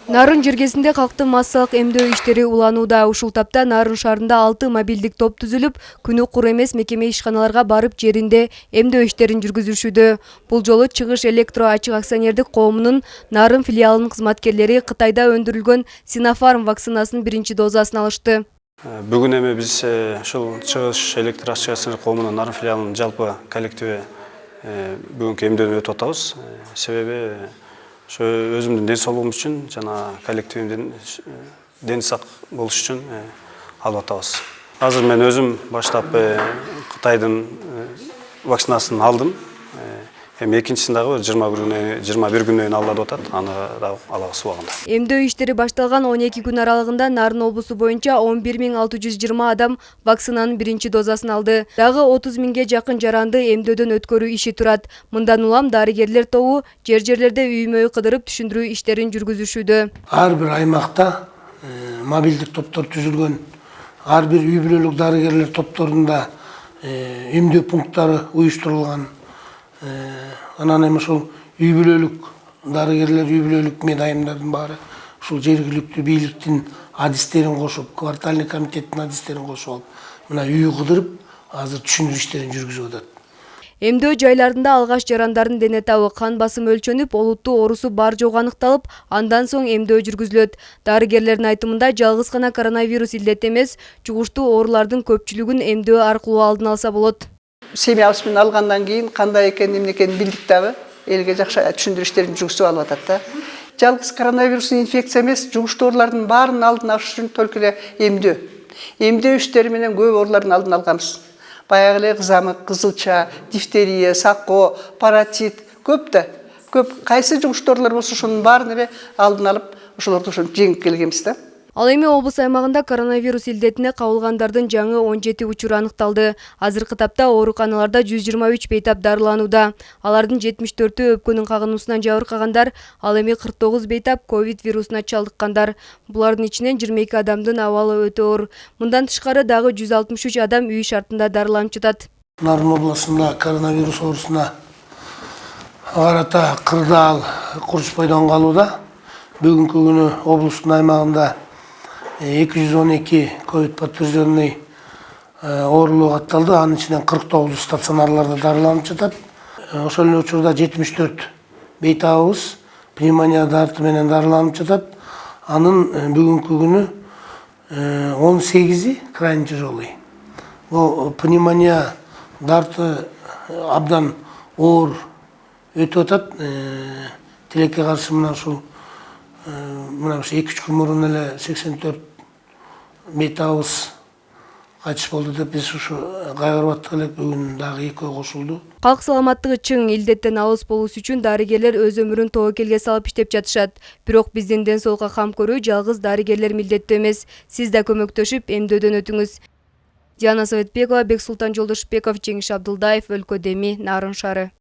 Нарын жергесинде калктын массалык эмдөө иштери уланууда. Ушул тапта Нарын шаарында 6 мобилдик топ түзүлүп, күнү кур эмес мекеме ишканаларга барып жеринде эмдөө иштерин жүргүзүшүүдө. Бул жолу Чыгыш электро ачык акционердик коомунун Нарын филиалынын кызматкерлери Кытайда өндүрүлгөн Синофарм вакцинасынын биринчи дозасын алышты. Бүгүн эми биз ушул Чыгыш электро ачык акционердик коомунун Нарын филиалынын жалпы коллективи бүгүнкү эмдөөдөн өтүп атабыз. Себеби ошо өзүмдүн ден соолугум үчүн жана коллективимдин дени сак болуш үчүн алып атабыз. Азыр мен өзүм баштап Кытайдын вакцинасын алдым. Эми экинчисин дагы 21 күнөн алла деп атат. Аны дагы алабыз убагында. Эмдөө иштери башталган 12 күн аралыгында Нарын облусу боюнча 11620 адам вакцинанын биринчи дозасын алды. Дагы 30 миңге жакын жаранды эмдөөдөн өткөрүү иши турат. Мындан улам дарыгерлер тобу жерлерде үймөй кыдырып түшүндүрүү иштерин жүргүзүшүүдө. Ар бир аймакта мобилдик топтор түзүлгөн. Ар бир үй бүлөлүк дарыгерлер топторунда эмдөө пункттары уюштурулган. Анан эми ушул үй бүлөлүк дарыгерлер, үй бүлөлүк медайымдардын баары ушул жергиликтүү бийликтин адистерин кошуп, квартальный комитеттин адистерин кошуп алып, мына үй кыдырып, азыр түшүндүрүү иштерин жүргүзүп атат. Эмдөө жайларында алгаш жарандардын дене табы, кан басымы өлчөнүп, олуттуу оорусу бар жогу аныкталып, андан соң эмдөө жүргүзүлөт. Дарыгерлердин айтымында жалгыз гана коронавирус илдет эмес, жугуштуу оорулардын көпчүлүгүн эмдөө аркылуу алдын алса болот. Семьябыз менен алгандан кийин кандай экенин, эмне экенин билдик дагы. Элге жакшы түшүндүрүү иштерин жүргүзүп алып атат да. Жалгыз коронавирус инфекция эмес, жугуштуу оорулардын баарын алдын алыш үчүн только эле эмдөө. Эмдөө иштери менен көп оорулардын алдын алганбыз. Баягы эле кызамык, кызылча, дифтерия, сакко, паротит көп да. Көп кайсы жугуштуу оорулар болсо ошонун баарын эле алдын алып, ошолорду жеңип келгенбиз да. Ал эми облус аймагында коронавирус илдетине кабылгандардын жаңы 17 учуру аныкталды. Азыркы тапта ооруканаларда 123 бейтап дарыланууда. Алардын 74-ü өпкөнүн кагынуусунан жабыркагандар, ал эми 49 бейтап ковид вирусуна чалдыккандар. Булардын ичинен 22 адамдын абалы өтө оор. Мындан тышкары дагы 163 адам үй шартында дарыланып жатат. Нарын областында коронавирус оорусуна карата кырдаал курчпойдон калууда. Бүгүнкү күнү облустун аймагында 212 ковид подтвержденный оорулуу катталды. Анын ичинен 49 стационарларда дарыланып жатат. Ошол эле учурда 74 бейтабыбыз пневмония дарты менен дарыланып жатат. Анын бүгүнкү күнү 18 крайне тяжелый. Бул пневмония дарты абдан оор өтүп атат. Тилекке каршы мына ушул 2-3 күн мурун эле 84 бейтабыбыз кайтыш болду деп биз ушу кайгырып аттык элек. Бүгүн дагы экөө кошулду. Калк саламаттыгы чың, илдеттен алыс болуш үчүн дарыгерлер өз өмүрүн тобокелге салып иштеп жатышат. Бирок биздин ден соолукка кам көрүү жалгыз дарыгерлер милдеттүү эмес. Сиз да көмөктөшүп эмдөөдөн өтүңүз. Диана Советбекова, Бексултан Жолдошбеков, Жеңиш Абдылдаев, Өлкө Деми, Нарын шаары.